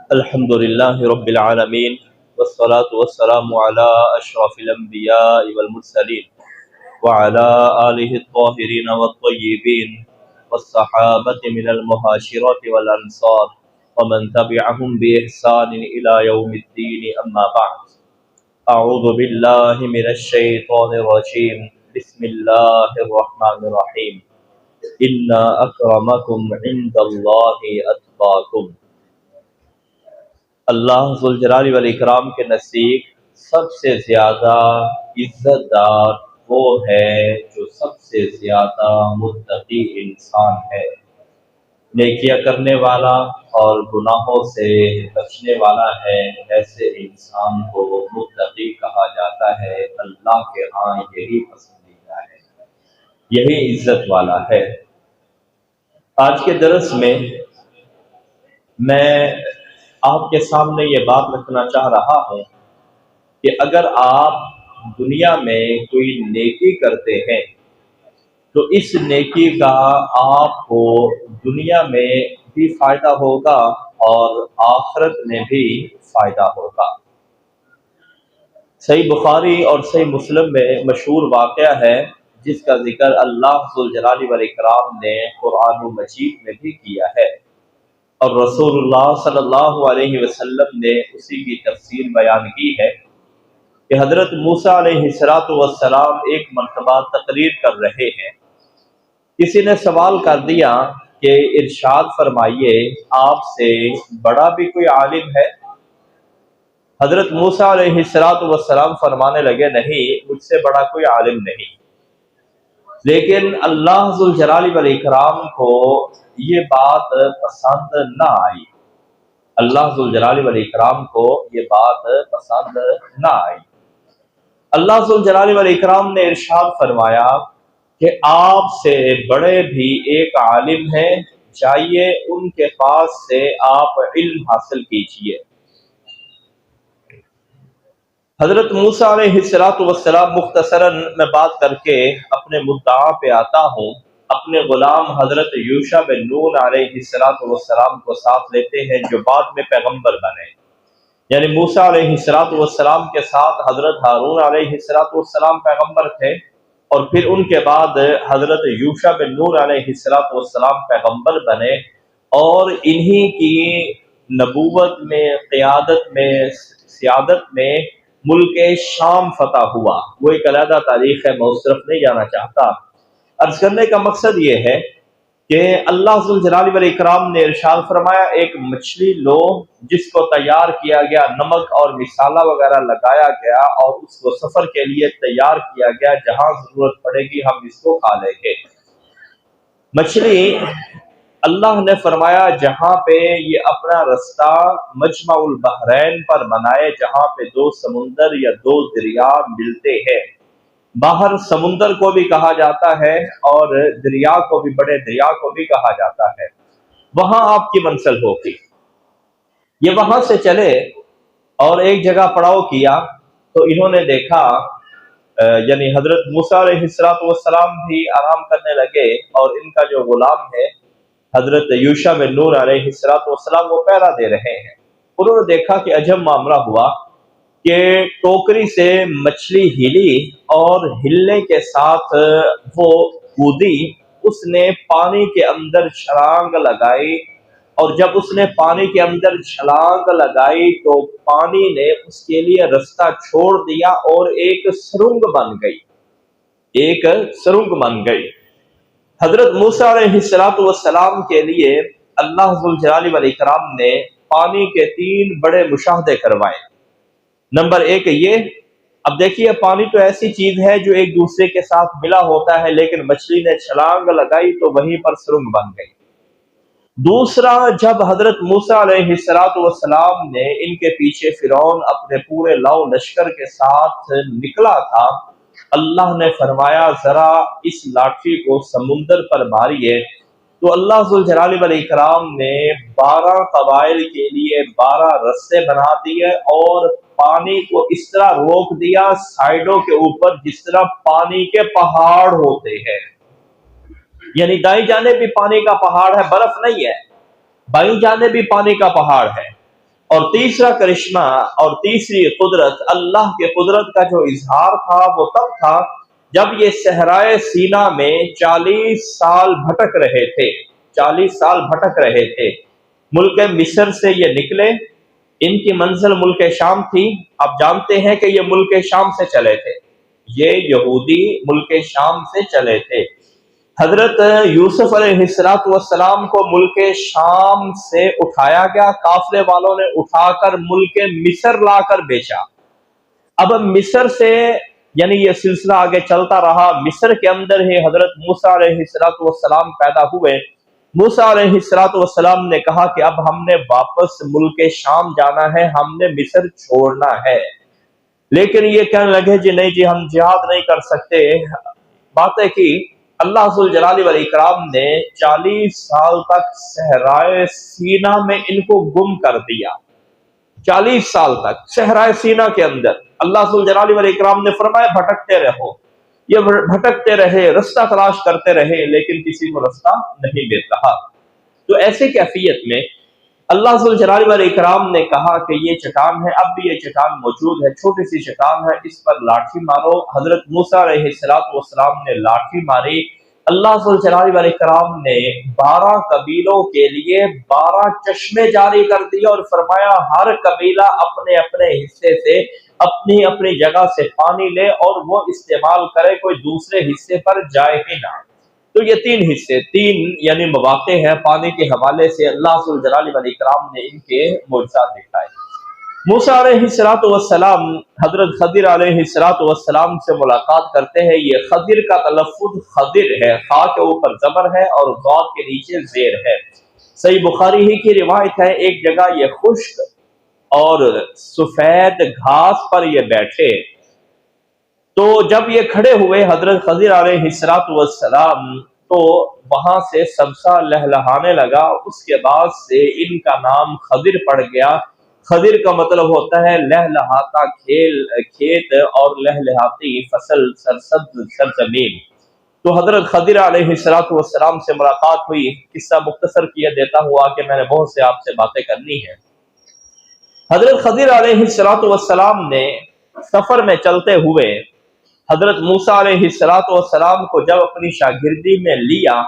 الحمد لله رب العالمين والصلاة والسلام على أشرف الأنبياء والمرسلين وعلى آله الطاهرين والطيبين والصحابة من المهاجرة والأنصار ومن تبعهم بإحسان إلى يوم الدين أما بعد. أعوذ بالله من الشيطان الرجيم. بسم الله الرحمن الرحيم. إن أكرمكم عند الله أتقاكم. اللہ ذوالجلال والاکرام کے نزدیک سب سے زیادہ عزت دار وہ ہے جو سب سے زیادہ متقی انسان ہے، نیکیاں کرنے والا اور گناہوں سے بچنے والا ہے، ایسے انسان کو متقی کہا جاتا ہے۔ اللہ کے ہاں یہی پسندیدہ ہے، یہی عزت والا ہے۔ آج کے درس میں آپ کے سامنے یہ بات رکھنا چاہ رہا ہوں کہ اگر آپ دنیا میں کوئی نیکی کرتے ہیں تو اس نیکی کا آپ کو دنیا میں بھی فائدہ ہوگا اور آخرت میں بھی فائدہ ہوگا۔ صحیح بخاری اور صحیح مسلم میں مشہور واقعہ ہے جس کا ذکر اللہ ذوالجلال والاکرام نے قرآن مجید میں بھی کیا ہے، اور رسول اللہ صلی اللہ علیہ وسلم نے اسی کی تفسیر بیان کی ہے کہ حضرت موسیٰ علیہ السلام ایک مرتبہ تقریر کر رہے ہیں۔ کسی نے سوال کر دیا کہ ارشاد فرمائیے آپ سے بڑا بھی کوئی عالم ہے؟ حضرت موسیٰ علیہ السلام فرمانے لگے نہیں، مجھ سے بڑا کوئی عالم نہیں، لیکن اللہ ذوالجلال والاکرام کو یہ بات پسند نہ آئی۔ اللہ ذوالجلال والاکرام کو یہ بات پسند نہ آئی۔ اللہ ذوالجلال والاکرام نے ارشاد فرمایا کہ آپ سے بڑے بھی ایک عالم ہیں، جائیے ان کے پاس سے آپ علم حاصل کیجیے۔ حضرت موسیٰ علیہ السلام مختصراً میں بات کر کے اپنے مدعا پہ آتا ہوں۔ اپنے غلام حضرت یوشع بن نون علیہ السلام کو ساتھ لیتے ہیں جو بعد میں پیغمبر بنے، یعنی موسیٰ علیہ السلام کے ساتھ حضرت ہارون علیہ السلام پیغمبر تھے، اور پھر ان کے بعد حضرت یوشع بن نون علیہ السلام پیغمبر بنے، اور انہی کی نبوت میں، قیادت میں، سیادت میں ملک شام فتح ہوا۔ وہ ایک علیحدہ تاریخ ہے، میں اس طرف نہیں جانا چاہتا۔ عرض کرنے کا مقصد یہ ہے کہ اللہ ذوالجلال والاکرام نے ارشاد فرمایا ایک مچھلی لو جس کو تیار کیا گیا، نمک اور مسالہ وغیرہ لگایا گیا اور اس کو سفر کے لیے تیار کیا گیا، جہاں ضرورت پڑے گی ہم اس کو کھا لیں گے۔ مچھلی اللہ نے فرمایا جہاں پہ یہ اپنا رستہ مجمع البحرین پر بنائے، جہاں پہ دو سمندر یا دو دریا ملتے ہیں، باہر سمندر کو بھی کہا جاتا ہے اور دریا کو بھی، بڑے دریا کو بھی کہا جاتا ہے، وہاں آپ کی منزل ہوگی۔ یہ وہاں سے چلے اور ایک جگہ پڑاؤ کیا تو انہوں نے دیکھا، یعنی حضرت موسیٰ علیہ السلام بھی آرام کرنے لگے اور ان کا جو غلام ہے حضرت یوشع بن نون علیہ السلام وہ پہرا دے رہے ہیں۔ انہوں نے دیکھا کہ عجب معاملہ ہوا کہ ٹوکری سے مچھلی ہلی اور ہلنے کے ساتھ وہ کودی، اس نے پانی کے اندر چھلانگ لگائی، اور جب اس نے پانی کے اندر چھلانگ لگائی تو پانی نے اس کے لیے رستہ چھوڑ دیا اور ایک سرنگ بن گئی، ایک سرنگ بن گئی۔ حضرت موسیٰ علیہ السلام کے لیے اللہ ذوالجلال والاکرام نے پانی کے 3 بڑے مشاہدے کروائے۔ نمبر 1 یہ، اب دیکھیے پانی تو ایسی چیز ہے جو ایک دوسرے کے ساتھ ملا ہوتا ہے، لیکن مچھلی نے چھلانگ لگائی تو وہیں پر سرنگ بن گئی۔ دوسرا، جب حضرت موسیٰ علیہ السلام نے ان کے پیچھے فرعون اپنے پورے لاؤ لشکر کے ساتھ نکلا تھا، اللہ نے فرمایا ذرا اس لاٹھی کو سمندر پر ماریے، تو اللہ ذوالجلال والاکرام نے 12 قبائل کے لیے 12 رستے بنا دیے اور پانی کو اس طرح روک دیا سائیڈوں کے اوپر جس طرح پانی کے پہاڑ ہوتے ہیں، یعنی دائیں جانب بھی پانی کا پہاڑ ہے، برف نہیں ہے، بائیں جانب بھی پانی کا پہاڑ ہے، اور تیسرا کرشمہ اور تیسری قدرت، اللہ کے قدرت کا جو اظہار تھا وہ تب تھا جب یہ صحرائے سینا میں 40 سال بھٹک رہے تھے، 40 سال بھٹک رہے تھے۔ ملک مصر سے یہ نکلے، ان کی منزل ملک شام تھی۔ آپ جانتے ہیں کہ یہ ملک شام سے چلے تھے، یہ یہودی ملک شام سے چلے تھے۔ حضرت یوسف علیہ السلام کو ملک شام سے اٹھایا گیا، قافلے والوں نے اٹھا کر ملک مصر لا کر بیچا۔ اب مصر سے یعنی یہ سلسلہ آگے چلتا رہا، مصر کے اندر ہی حضرت موسیٰ علیہ السلام پیدا ہوئے۔ موسیٰ علیہ السلام نے کہا کہ اب ہم نے واپس ملک شام جانا ہے، ہم نے مصر چھوڑنا ہے، لیکن یہ کہنے لگے جی نہیں جی ہم جہاد نہیں کر سکتے۔ باتیں کی، اللہ ذوالجلال والاکرام نے 40 سال تک صحرائے سینا میں ان کو گم کر دیا۔ 40 سال تک صحرائے سینا کے اندر اللہ ذوالجلال والاکرام نے فرمایا بھٹکتے رہو۔ یہ بھٹکتے رہے، رستہ تلاش کرتے رہے، لیکن کسی کو رستہ نہیں مل رہا۔ تو ایسے کیفیت میں اللہ ذوالجلال والاکرام نے کہا کہ یہ چٹان ہے، اب بھی یہ چٹان موجود ہے، چھوٹی سی چٹان ہے، اس پر لاٹھی مارو۔ حضرت موسیٰ علیہ السلام نے لاٹھی ماری۔ اللہ ذوالجلال والاکرام نے 12 قبیلوں کے لیے 12 چشمے جاری کر دیے اور فرمایا ہر قبیلہ اپنے اپنے حصے سے اپنی اپنی جگہ سے پانی لے اور وہ استعمال کرے، کوئی دوسرے حصے پر جائے ہی نہ۔ تو یہ 3 حصے، 3 یعنی مواقع ہیں پانی کے حوالے سے اللہ ذوالجلال والاکرام نے ان کے معجزات دکھائے۔ موسیٰ علیہ السلام حضرت خضر علیہ السلام سے ملاقات کرتے ہیں۔ یہ خضر کا تلفظ خضر ہے، خا کے اوپر زبر ہے اور ضاد کے نیچے زیر ہے۔ صحیح بخاری ہی کی روایت ہے، ایک جگہ یہ خشک اور سفید گھاس پر یہ بیٹھے، تو جب یہ کھڑے ہوئے حضرت خضر علیہ السلام تو وہاں سے سبزہ لہلہانے لگا، اس کے بعد سے ان کا نام خضر پڑ گیا۔ خضر کا مطلب ہوتا ہے لہلہاتا کھیت اور لہلہاتی فصل، سرسبز سرزمین۔ تو حضرت خضر علیہ السلام سے ملاقات ہوئی۔ قصہ مختصر کیے دیتا ہوا کہ میں نے بہت سے آپ سے باتیں کرنی ہیں۔ حضرت خضر علیہ السلام نے سفر میں چلتے ہوئے حضرت موسیٰ علیہ السلام کو جب اپنی شاگردی میں لیا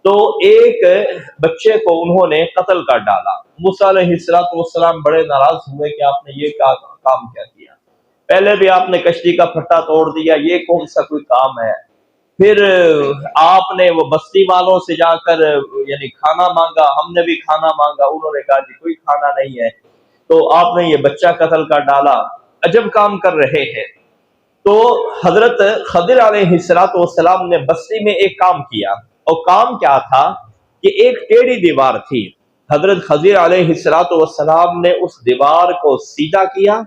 تو ایک بچے کو انہوں نے قتل کر ڈالا۔ موسیٰ علیہ السلام بڑے ناراض ہوئے کہ آپ نے یہ کام کیا کیا، پہلے بھی آپ نے کشتی کا پھٹا توڑ دیا، یہ کون سا کوئی کام ہے؟ پھر آپ نے وہ بستی والوں سے جا کر یعنی کھانا مانگا، ہم نے بھی کھانا مانگا، انہوں نے کہا جی کوئی کھانا نہیں ہے، تو آپ نے یہ بچہ قتل کر ڈالا، عجب کام کر رہے ہیں۔ تو حضرت خضر علیہ السلام نے بستی میں ایک کام کیا، اور کام کیا تھا کہ ایک ٹیڑھی دیوار تھی، حضرت خضر علیہ السلام نے اس دیوار کو سیدھا کیا۔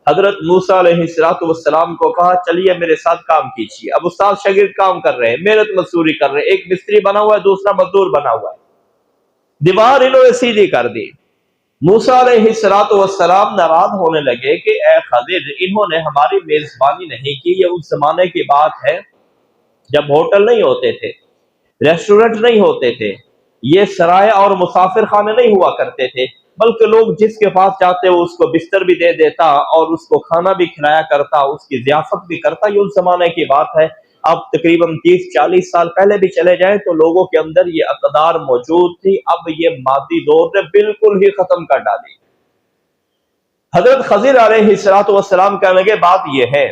حضرت موسیٰ علیہ السلام کو کہا چلیے میرے ساتھ کام کیجیے۔ اب استاد شاگرد کام کر رہے ہیں، محنت مزدوری کر رہے ہیں، ایک مستری بنا ہوا ہے، دوسرا مزدور بنا ہوا ہے، دیوار انہوں نے سیدھی کر دی۔ موسیٰ علیہ السلام ناراض ہونے لگے کہ اے خضر، انہوں نے ہماری میزبانی نہیں کی۔ یہ اس زمانے کی بات ہے جب ہوٹل نہیں ہوتے تھے، ریسٹورنٹ نہیں ہوتے تھے، یہ سرائے اور مسافر خانے نہیں ہوا کرتے تھے، بلکہ لوگ جس کے پاس جاتے وہ اس کو بستر بھی دے دیتا اور اس کو کھانا بھی کھلایا کرتا، اس کی ضیافت بھی کرتا۔ یہ اس زمانے کی بات ہے، اب تقریباً 30-40 سال پہلے بھی چلے جائیں تو لوگوں کے اندر یہ اقدار موجود تھی۔ اب یہ مادی دور نے بالکل ہی ختم کر ڈالی۔ حضرت خضر علیہ السلام کہنے لگے بات یہ ہے،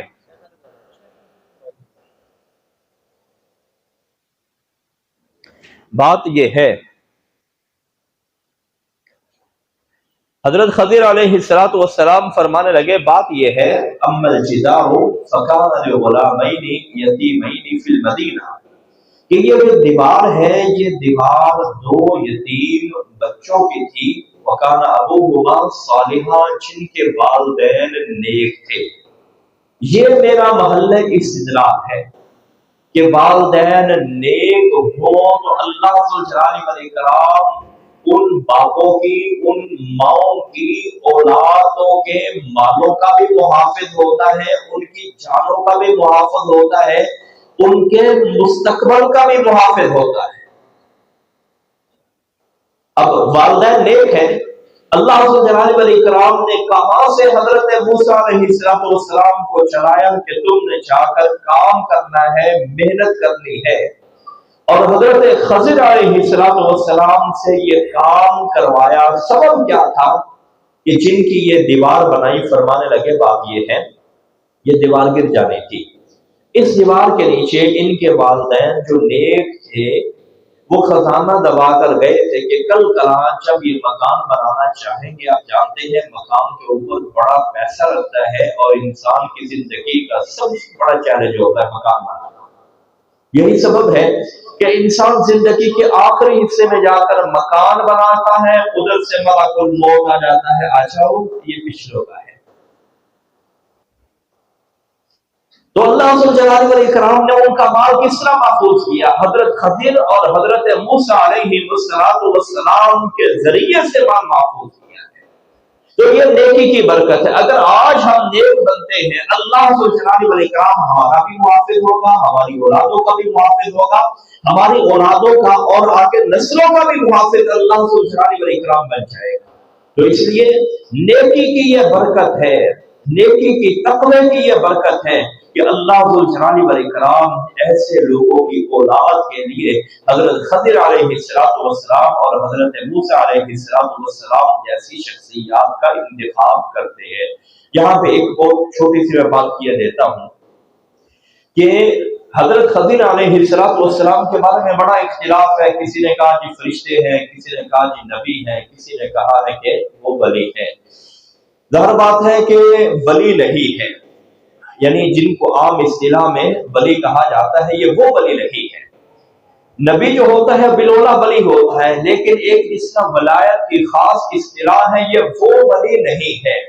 بات یہ ہے، حضرت خضر علیہ السلام فرمانے لگے بات یہ ہے، اما الجدار فکان لغلامین یتیمین فی المدینہ، کہ یہ جو دیوار ہے یہ دیوار 2 یتیم بچوں کی تھی، وکان ابوہما صالحا، جن کے والدین نیک تھے۔ یہ میرا محل استدلال ہے کہ والدین نیک ہوں تو اللہ ذوالجلال والاکرام ان باپوں کی، ان ماؤں کی، اولادوں کے مالوں کا بھی محافظ ہوتا ہے، ان کی جانوں کا بھی محافظ ہوتا ہے، ان کے مستقبل کا بھی محافظ ہوتا ہے۔ اب والدین نیک ہیں، اللہ جلال والاکرام نے کہاں سے حضرت موسیٰ علیہ السلام کو چلایا کہ تم نے جا کر کام کرنا ہے، محنت کرنی ہے، اور حضرت خضر علیہ السلام سے یہ کام کروایا۔ سبب کیا تھا کہ جن کی یہ دیوار بنائی، فرمانے لگے بات یہ ہے، یہ دیوار گر جانی تھی۔ اس دیوار کے نیچے ان کے والدین جو نیک تھے وہ خزانہ دبا کر گئے تھے کہ کل کلاں جب یہ مکان بنانا چاہیں گے، آپ جانتے ہیں مکان کے اوپر بڑا پیسہ لگتا ہے اور انسان کی زندگی کا سب سے بڑا چیلنج ہوتا ہے مکان بنانا۔ یہی سبب ہے کہ انسان زندگی کے آخری حصے میں جا کر مکان بناتا ہے، ادھر سے ملک الموت آ جاتا ہے، آ جاؤ یہ پچھلوں کا ہے۔ تو اللہ جلال والاکرام نے ان کا مال کس طرح محفوظ کیا؟ حضرت خضر اور حضرت موسیٰ علیہ السلام کے ذریعے سے مال محفوظ کیا ہے۔ تو یہ نیکی کی برکت ہے۔ اگر آج ہم نیک بنتے ہیں، اللہ جلال والاکرام ہمارا بھی محافظ ہوگا، ہماری اولادوں کا بھی محافظ ہوگا، ہماری اولادوں کا اور آگے نسلوں کا بھی محافظ اللہ جلال والاکرام بن جائے گا۔ تو اس لیے نیکی کی یہ برکت ہے، نیکی کی تقوی کی یہ برکت ہے کہ اللہ ذوالجلال والاکرام ایسے لوگوں کی اولاد کے لیے حضرت خضر علیہ السلام اور حضرت موسیٰ علیہ السلام جیسی شخصیات کا انتخاب کرتے ہیں۔ یہاں پہ ایک بہت چھوٹی سی میں بات کیے دیتا ہوں کہ حضرت خضر علیہ السلام کے بارے میں بڑا اختلاف ہے۔ کسی نے کہا جی فرشتے ہیں، کسی نے کہا جی نبی ہیں، کسی نے کہا ہے کہ وہ ولی ہے۔ ظاہر بات ہے کہ ولی نہیں ہے، یعنی جن کو عام اصطلاح میں ولی کہا جاتا ہے یہ وہ ولی نہیں ہے۔ نبی جو ہوتا ہے بلولا ولی ہوتا ہے، لیکن ایک جس کا ولایت کی خاص اصطلاح ہے، یہ وہ ولی نہیں ہے۔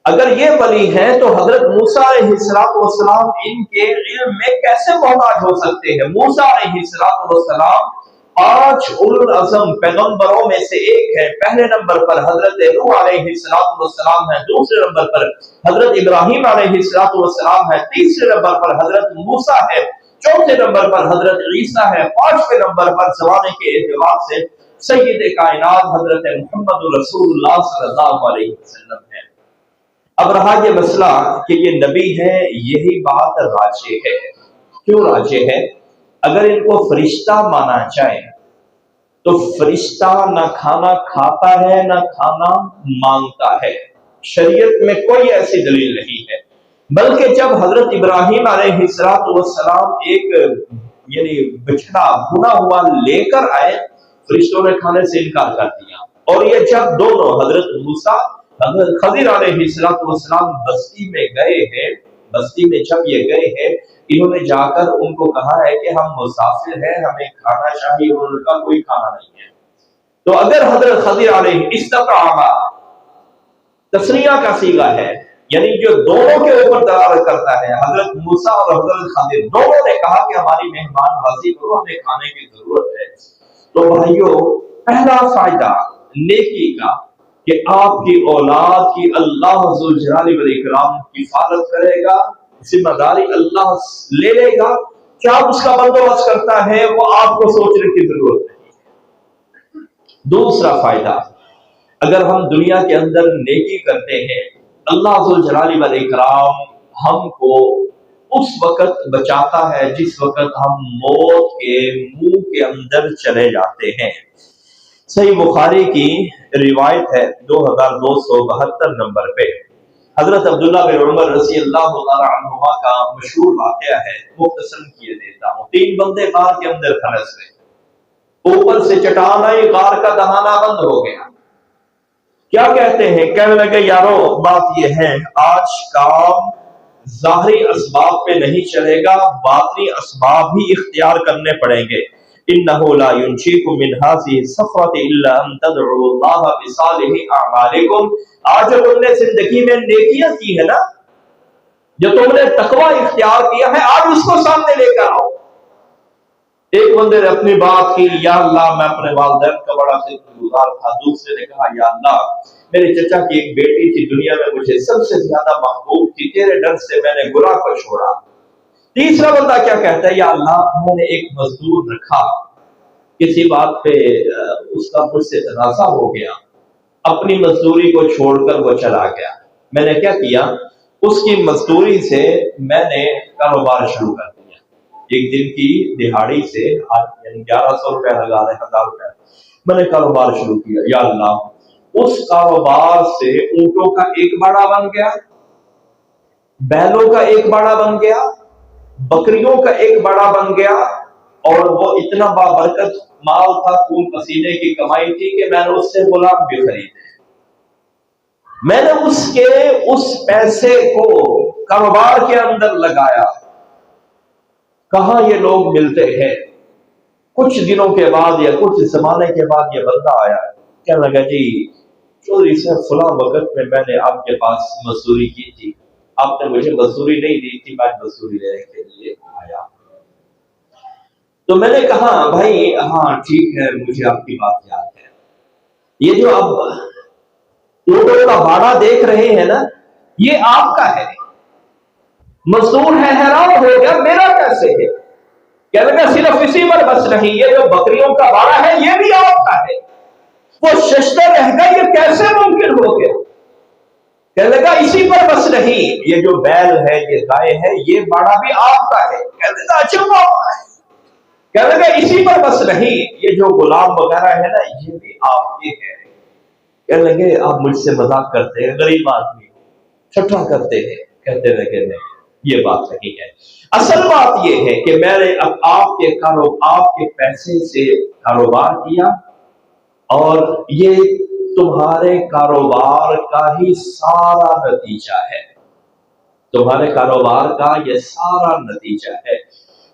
اگر یہ ولی ہے تو حضرت موسیٰ علیہ السلام ان کے علم میں کیسے محتاج ہو سکتے ہیں؟ موسیٰ علیہ السلام 5 اولو العزم پیغمبروں میں سے ایک ہے۔ پہلے نمبر پر حضرت نوح علیہ السلام ہے، دوسرے نمبر پر حضرت ابراہیم علیہ السلام ہے، تیسرے نمبر پر حضرت موسیٰ ہے، چوتھے نمبر پر حضرت عیسیٰ ہے، 5ویں نمبر پر زمانے کے اعتبار سے سید کائنات حضرت محمد رسول اللہ صلی اللہ علیہ وسلم ہے۔ اب رہا یہ مسئلہ کہ یہ نبی ہے، یہی بات راجح ہے۔ کیوں راجح ہے؟ اگر ان کو فرشتہ مانا جائے تو فرشتہ نہ کھانا کھاتا ہے نہ کھانا مانگتا ہے، شریعت میں کوئی ایسی دلیل نہیں ہے۔ بلکہ جب حضرت ابراہیم علیہ السلام ایک یعنی بچڑا بنا ہوا لے کر آئے، فرشتوں نے کھانے سے انکار کر دیا، اور یہ جب دونوں حضرت موسیٰ حضرت خضر علیہ السلام بستی میں گئے ہیں، بستی میں جب یہ گئے ہیں، انہوں نے جا کر ان کو کہا ہے کہ ہم مسافر ہیں، ہمیں کھانا چاہیے، انہوں نے کہا کوئی کھانا نہیں ہے۔ تو اگر حضرت خضر علیہ استطعما تسنیہ کا صیغہ ہے، یعنی جو دونوں کے اوپر دلالت کرتا ہے، حضرت موسیٰ اور حضرت خضر دونوں نے کہا کہ ہماری مہمان نوازی کرو، ہمیں کھانے کی ضرورت ہے۔ تو بھائیو، پہلا فائدہ نیکی کا کہ آپ کی اولاد کی اللہ ذوالجلال والاکرام حفاظت کرے گا، ذمہ داری اللہ لے لے گا۔ کیا اس کا بندوبست کرتا ہے وہ آپ کو سوچنے کی ضرورت نہیں ہے۔ دوسرا فائدہ، اگر ہم دنیا کے اندر نیکی کرتے ہیں، اللہ ذوالجلال والاکرام ہم کو اس وقت بچاتا ہے جس وقت ہم موت کے منہ کے اندر چلے جاتے ہیں۔ صحیح بخاری کی روایت ہے 2272 نمبر پہ، حضرت عبداللہ بن عمر رضی اللہ تعالی عنہما کا مشہور واقعہ ہے، مختصر کیے دیتا ہوں۔ 3 بندے غار کے اندر پھنس گئے، اوپر سے چٹان آئی، غار کا دہانہ بند ہو گیا۔ کیا کہتے ہیں؟ کہنے لگے یارو بات یہ ہے، آج کام ظاہری اسباب پہ نہیں چلے گا، باطنی اسباب بھی اختیار کرنے پڑیں گے۔ انه لا ينجيكم من هذه الصخرة الا ان تدعوا الله بصالح اعمالكم۔ آج جو تم نے زندگی میں نیکیاں کی ہے نا، جو تم نے تقوی اختیار کیا ہے، آج اس کو سامنے لے کر آؤ۔ ایک بندے نے اپنی بات کی، یا اللہ میں اپنے والدین کا بڑا خدمت گزار تھا۔ دوسرے نے کہا یا اللہ میرے چچا کی ایک بیٹی تھی، دنیا میں مجھے سب سے زیادہ محبوب تھی، تیرے ڈر سے میں نے گناہ کو چھوڑا۔ تیسرا بندہ کیا کہتا ہے؟ یا اللہ میں نے ایک مزدور رکھا، کسی بات پہ اس کا مجھ سے تنازع ہو گیا، اپنی مزدوری کو چھوڑ کر وہ چلا گیا۔ میں نے کیا کیا، اس کی مزدوری سے میں نے کاروبار شروع کر دیا۔ ایک دن کی دہاڑی سے یعنی 1100 روپے لگا رہے 1000 روپے، میں نے کاروبار شروع کیا۔ یا اللہ، اس کاروبار سے اونٹوں کا ایک باڑا بن گیا، بیلوں کا ایک باڑا بن گیا، بکریوں کا ایک باڑا بن گیا، اور وہ اتنا بابرکت مال تھا، خون پسینے کی کمائی تھی کہ میں نے اس سے غلام بھی خریدے۔ میں نے اس پیسے کو کاروبار کے اندر لگایا۔ کہاں یہ لوگ ملتے ہیں؟ کچھ دنوں کے بعد یا کچھ زمانے کے بعد یہ بندہ آیا، کہنے لگا جی چودھری صاحب فلاں وقت میں نے آپ کے پاس مزدوری کی تھی، آپ نے مجھے مزدوری نہیں دی تھی، میں مزدوری لینے کے لیے آیا۔ تو میں نے کہا بھائی ہاں ٹھیک ہے، مجھے آپ کی بات یاد ہے، یہ جو آپ اونٹوں کا باڑا دیکھ رہے ہیں نا، یہ آپ کا ہے۔ مزدور ہے، حیران ہو گیا میرا کیسے ہے؟ کہنے لگا صرف اسی پر بس نہیں، یہ جو بکریوں کا باڑا ہے یہ بھی آپ کا ہے۔ وہ ششتر رہ گا، یہ کیسے ممکن ہو گیا؟ کہنے لگا اسی پر بس نہیں، یہ جو بیل ہے، یہ گائے ہے، یہ باڑا بھی آپ کا ہے۔ کہنے لگا اچھا وہ آپ کا ہے۔ کہنے لگا اسی پر بس نہیں، یہ جو غلام وغیرہ ہے نا، یہ بھی آپ کے ہے۔ کہنے لگے آپ مجھ سے مذاق کرتے ہیں، غریب آدمی چھٹا کرتے ہیں۔ کہتے لگے نہیں، یہ بات نہیں ہے، اصل بات یہ ہے کہ میں نے اب آپ کے پیسے سے کاروبار کیا، اور یہ تمہارے کاروبار کا ہی سارا نتیجہ ہے، تمہارے کاروبار کا یہ سارا نتیجہ ہے۔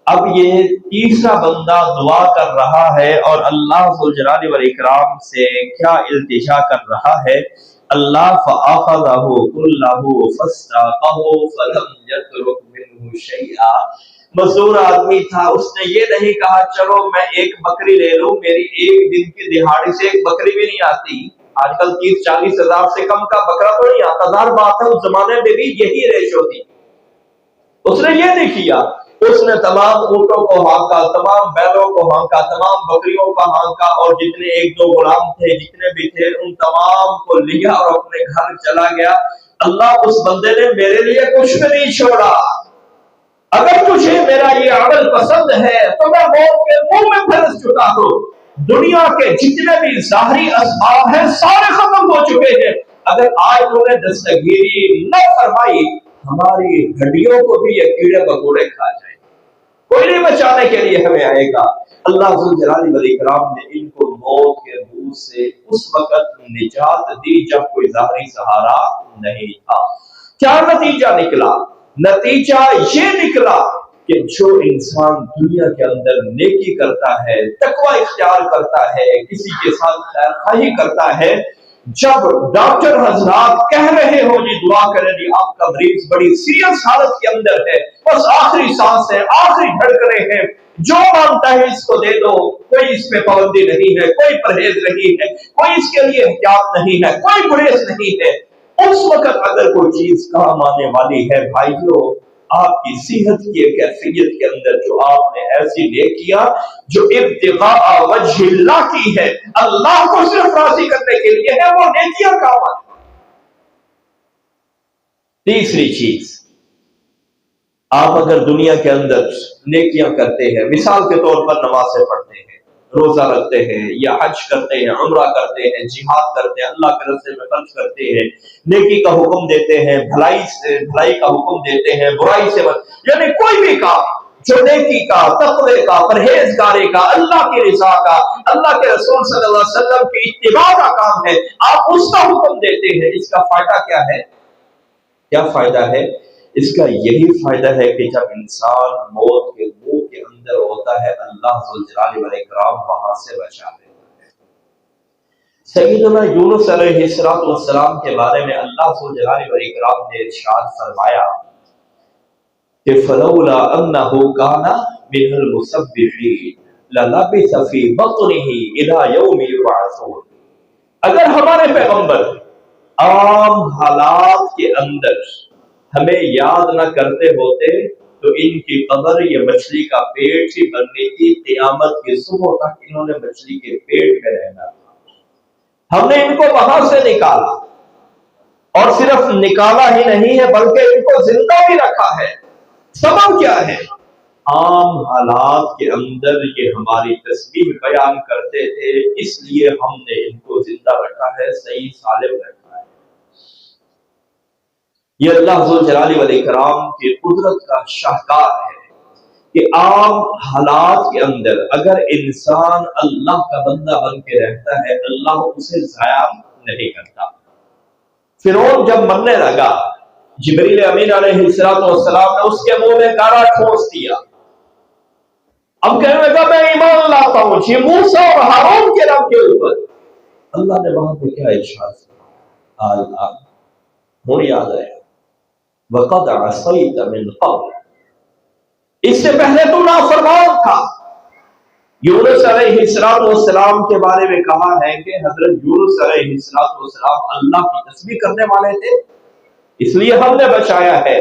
اب یہ تیسرا بندہ دعا کر رہا ہے اور اللہ ذوالجلال والاکرام سے کیا التجا کر رہا ہے، اللہ فَأَخَذَهُ كُلَّهُ فَاسْتَاقَهُ فَلَمْ يَتْرُكْ مِنْهُ شَيْئًا۔ مزدور آدمی تھا، اس نے یہ نہیں کہا چلو میں ایک بکری لے لوں، میری ایک دن کی دہاڑی سے ایک بکری بھی نہیں آتی، آج کل 30-40 ہزار سے کم کا بکرا تو نہیں آتا، ظاہر بات ہے اس زمانے میں بھی یہی ریشو تھی۔ اس نے یہ نہیں کیا، اس نے تمام اونٹوں کو ہانکا، تمام بیلوں کو ہانکا، تمام بکریوں کا ہانکا، اور جتنے ایک دو غلام تھے، جتنے بھی تھے، ان تمام کو لیا اور اپنے گھر چلا گیا۔ اللہ اس بندے نے میرے لیے کچھ بھی نہیں چھوڑا۔ اگر تجھے میرا یہ عمل پسند ہے تو میں موت کے منہ میں پھنس چکا ہوں، دنیا کے جتنے بھی ظاہری اسباب ہیں سارے ختم ہو چکے ہیں، اگر آج تو نے دستگیری نہ فرمائی، ہماری ہڈیوں کو بھی یہ کیڑے مکوڑے کھا جائیں، کوئی نہیں بچانے کے لیے ہمیں آئے گا۔ اللہ ذوالجلال والاکرام نے ان کو موت کے منہ سے اس وقت نجات دی جب کوئی ظاہری سہارا نہیں تھا۔ کیا نتیجہ نکلا؟ نتیجہ یہ نکلا کہ جو انسان دنیا کے اندر نیکی کرتا ہے، تقوی اختیار کرتا ہے، کسی کے ساتھ خیر خواہی کرتا ہے، جب ڈاکٹر حضرات کہہ رہے ہو جی دعا کریں جی آپ کا مریض بڑی سیریس حالت کے اندر ہے، بس آخری سانس ہے، آخری دھڑکنیں ہیں، جو مانگتا ہے اس کو دے دو، کوئی اس میں پابندی نہیں ہے، کوئی پرہیز نہیں ہے، کوئی اس کے لیے احتیاط نہیں ہے، کوئی گریز نہیں ہے، اس وقت اگر کوئی چیز کام آنے والی ہے بھائیو، آپ کی صحت کی کیفیت کے اندر جو آپ نے ایسی نیکیاں جو ابتغاء وجہ اللہ کی ہے، اللہ کو صرف راضی کرنے کے لیے ہے، وہ نیکیاں کام آتی۔ تیسری چیز، آپ اگر دنیا کے اندر نیکیاں کرتے ہیں، مثال کے طور پر نمازیں پڑھتے ہیں، روزہ رکھتے ہیں، یا حج کرتے ہیں، عمرہ کرتے ہیں، جہاد کرتے ہیں، اللہ کے راستے میں خرچ کرتے ہیں، نیکی کا حکم دیتے ہیں، بھلائی کا حکم دیتے ہیں، برائی سے یعنی کوئی بھی کام جو نیکی کا، تقوی کا، پرہیزگاری کا، اللہ کی رضا کا، اللہ کے رسول صلی اللہ علیہ وسلم کی اتباع کا کام ہے، آپ اس کا حکم دیتے ہیں، اس کا فائدہ کیا ہے؟ کیا فائدہ ہے؟ اس کا یہی فائدہ ہے کہ جب انسان موت کے منہ کے اندر ہوتا ہے، اللہ ذوالجلال والاکرام وہاں سے بچا لیتا ہے۔ سیدنا یونس علیہ السلام کے بارے میں اللہ ذوالجلال والاکرام نے ارشاد فرمایا کہ فلولا انه كان من المسبحين للبث في بطنه الى يوم يبعثون۔ اگر ہمارے پیغمبر عام حالات کے اندر ہمیں یاد نہ کرتے ہوتے تو ان کی قبر یہ مچھلی کا پیٹ ہی بننی تھی، قیامت کی صبح تک انہوں نے مچھلی کے پیٹ میں رہنا تھا۔ ہم نے ان کو وہاں سے نکالا، اور صرف نکالا ہی نہیں ہے بلکہ ان کو زندہ بھی رکھا ہے۔ سبب کیا ہے؟ عام حالات کے اندر یہ ہماری تسبیح بیان کرتے تھے، اس لیے ہم نے ان کو زندہ رکھا ہے، صحیح سالم رکھا ہے۔ یہ اللہ ذوالجلال والاکرام کی قدرت کا شاہکار ہے کہ عام حالات کے اندر اگر انسان اللہ کا بندہ بن کے رہتا ہے، اللہ اسے ضائع نہیں کرتا۔ فرعون جب مرنے لگا، جبریل امین علیہ السلام نے اس کے منہ میں کارا ٹھونس دیا۔ اب کہنے لگا میں ایمان لاتا ہوں جی موسیٰ اور ہارون کے رب کے اوپر۔ اللہ نے وہاں پہ کیا ارشاد کیا؟ آل ہوں یاد ہے وَقَدْ عَصَيْتَ مِنْ قَبْلُ، اس سے پہلے تو نافرمان تھا۔ یونس علیہ السلام کے بارے میں کہا ہے کہ حضرت یونس علیہ السلام اللہ کی تسبیح کرنے والے تھے، اس لیے ہم نے بچایا ہے۔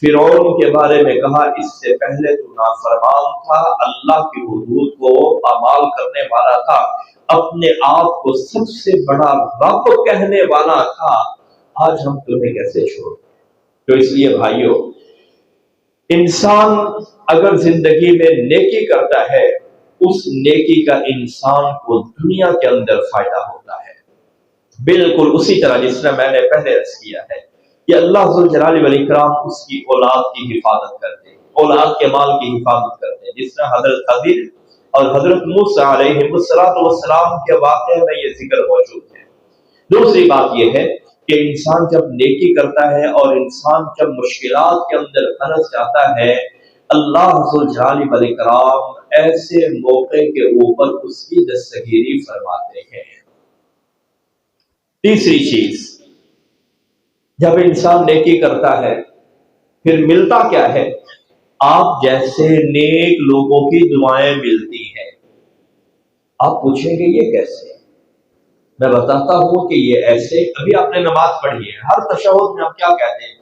فرعون کے بارے میں کہا اس سے پہلے تو نافرمان تھا، اللہ کی حدود کو پامال کرنے والا تھا، اپنے آپ کو سب سے بڑا رب کہنے والا تھا، آج ہم تمہیں کیسے چھوڑ دیں؟ تو اس لیے بھائیوں، انسان اگر زندگی میں نیکی کرتا ہے، اس نیکی کا انسان کو دنیا کے اندر فائدہ ہوتا ہے، بالکل اسی طرح جس میں نے پہلے عرض کیا ہے کہ اللہ ذوالجلال والاکرام اس کی اولاد کی حفاظت کرتے ہیں، اولاد کے مال کی حفاظت کرتے ہیں، جس طرح حضرت خضر اور حضرت موسیٰ علیہ السلام کے واقعے میں یہ ذکر موجود ہے۔ دوسری بات یہ ہے کہ انسان جب نیکی کرتا ہے اور انسان جب مشکلات کے اندر پھنس جاتا ہے، اللہ ذوالجلال والاکرام ایسے موقع کے اوپر اس کی دستگیری فرماتے ہیں۔ تیسری چیز، جب انسان نیکی کرتا ہے پھر ملتا کیا ہے؟ آپ جیسے نیک لوگوں کی دعائیں ملتی ہیں۔ آپ پوچھیں گے یہ کیسے؟ میں بتاتا ہوں کہ یہ ایسے، ابھی آپ نے نماز پڑھی ہے، ہر تشہد میں ہم کیا کہتے ہیں؟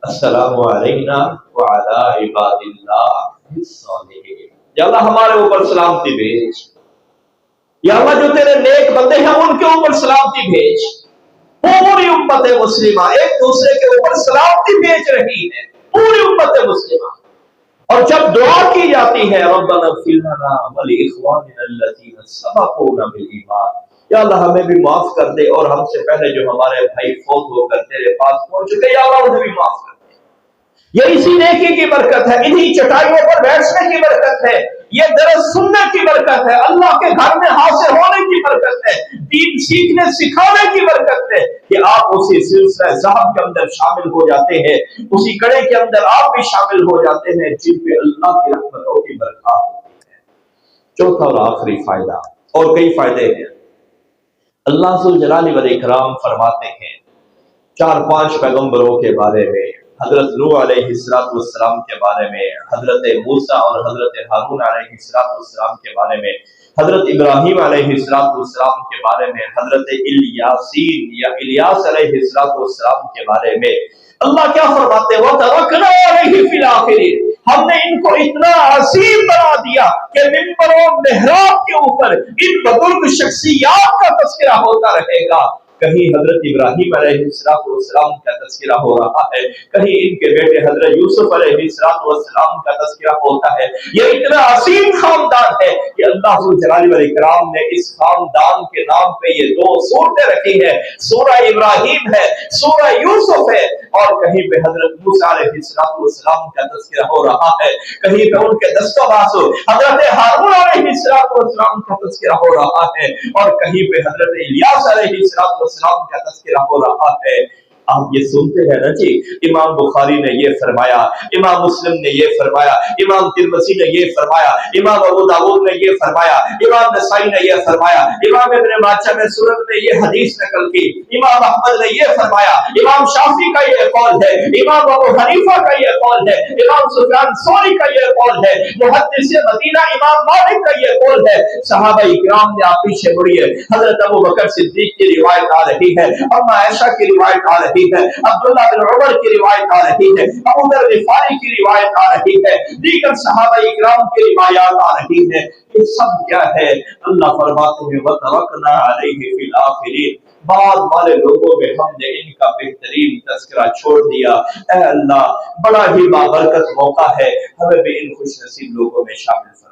السلام علینا وعلی عباد اللہ الصالحین، یا اللہ ہمارے اوپر سلامتی بھیج، یا اللہ جو تیرے نیک بندے ہیں ان کے اوپر سلامتی بھیج۔ پوری امت مسلمہ ایک دوسرے کے اوپر سلامتی بھیج رہی ہے، پوری امت مسلمہ۔ اور جب دعا کی جاتی ہے ربنا اغفر لنا ولاخواننا الذین سبقونا بالایمان، یا اللہ ہمیں بھی معاف کر دے اور ہم سے پہلے جو ہمارے بھائی فوت ہو کر تیرے پاس پہنچ چکے، یا اللہ انہیں بھی معاف کر دے۔ یہ اسی نیکی کی برکت ہے، انہی چٹائیوں پر بیٹھنے کی برکت ہے، یہ درس سننے کی برکت ہے، اللہ کے گھر میں حاضر ہونے کی برکت ہے، دین سیکھنے سکھانے کی برکت ہے کہ آپ اسی سلسلہ ذہب کے اندر شامل ہو جاتے ہیں، اسی کڑے کے اندر آپ بھی شامل ہو جاتے ہیں جن پہ اللہ کی رحمتوں کی برکات ہوتی ہے۔ چوتھا اور آخری فائدہ، اور کئی فائدے ہیں، اللہ ذوالجلال والاکرام فرماتے ہیں 4-5 پیغمبروں کے بارے میں، حضرت نوح علیہ السلام کے بارے میں، حضرت موسیٰ اور حضرت ہارون علیہ السلام کے بارے میں، حضرت ابراہیم علیہ السلام کے بارے میں، حضرت الیاسین یا الیاس علیہ السلام کے بارے میں۔ اللہ کیا فرماتے ہیں؟ وَتَرَكْنَا عَلَيْهِ فِي الْآخِرِينَ، ہم نے ان کو اتنا عظیم بنا دیا کہ منبر و محراب کے اوپر ان بزرگ شخصیات کا تذکرہ ہوتا رہے گا۔ کہیں حضرت ابراہیم علیہ السلام کا تذکرہ ہو رہا ہے، کہیں ان کے بیٹے حضرت یوسف علیہ السلام کا تذکرہ ہوتا ہے۔ یہ اتنا عظیم خاندان ہے کہ اللہ ذوالجلال والاکرام نے اس خاندان کے نام پہ یہ 2 سورتیں رکھی ہیں، سورہ ابراہیم ہے، سورہ یوسف ہے، اور کہیں پہ حضرت موسیٰ علیہ السلام کا تذکرہ ہو رہا ہے، کہیں پہ ان کے دستاواز حضرت ہارون علیہ السلام کا تذکرہ ہو رہا ہے، اور کہیں پہ حضرت الیاس علیہ السلام کا تذکرہ ہو رہا ہے۔ آپ یہ سنتے ہیں نا جی، امام بخاری نے یہ فرمایا، امام مسلم نے یہ فرمایا، امام ترمذی نے یہ فرمایا، امام ابو داؤد نے یہ فرمایا، امام نسائی نے یہ فرمایا، امام ابن ماجہ نے سنن میں یہ حدیث نقل کی، امام احمد نے یہ فرمایا، امام شافعی کا یہ قول ہے، امام ابو حنیفہ کا یہ قول ہے، امام سفیان ثوری کا یہ قول ہے، محدث مدینہ امام مالک کا یہ قول ہے۔ صحابہ کرام نے آپ پیچھے مڑیے، حضرت ابو بکر صدیق کی روایت آ رہی ہے، اما عائشہ کی روایت آ رہی رہی ہے, عبداللہ بن عمر کی روایت آ رہی ہے, ابو ذر غفاری کی روایت آ رہی ہے, دیگر صحابہ اکرام کی روایات آ رہی ہے. یہ سب کیا ہے؟ اللہ فرماتے ہیں وَتَرَكْنَا عَلَيْهِ فِي الْآخِرِينَ, بعد والے لوگوں میں ہم نے ان کا بہترین تذکرہ چھوڑ دیا. اے اللہ, بڑا ہی بابرکت موقع ہے, ہمیں بھی ان خوش نصیب لوگوں میں شامل فرما.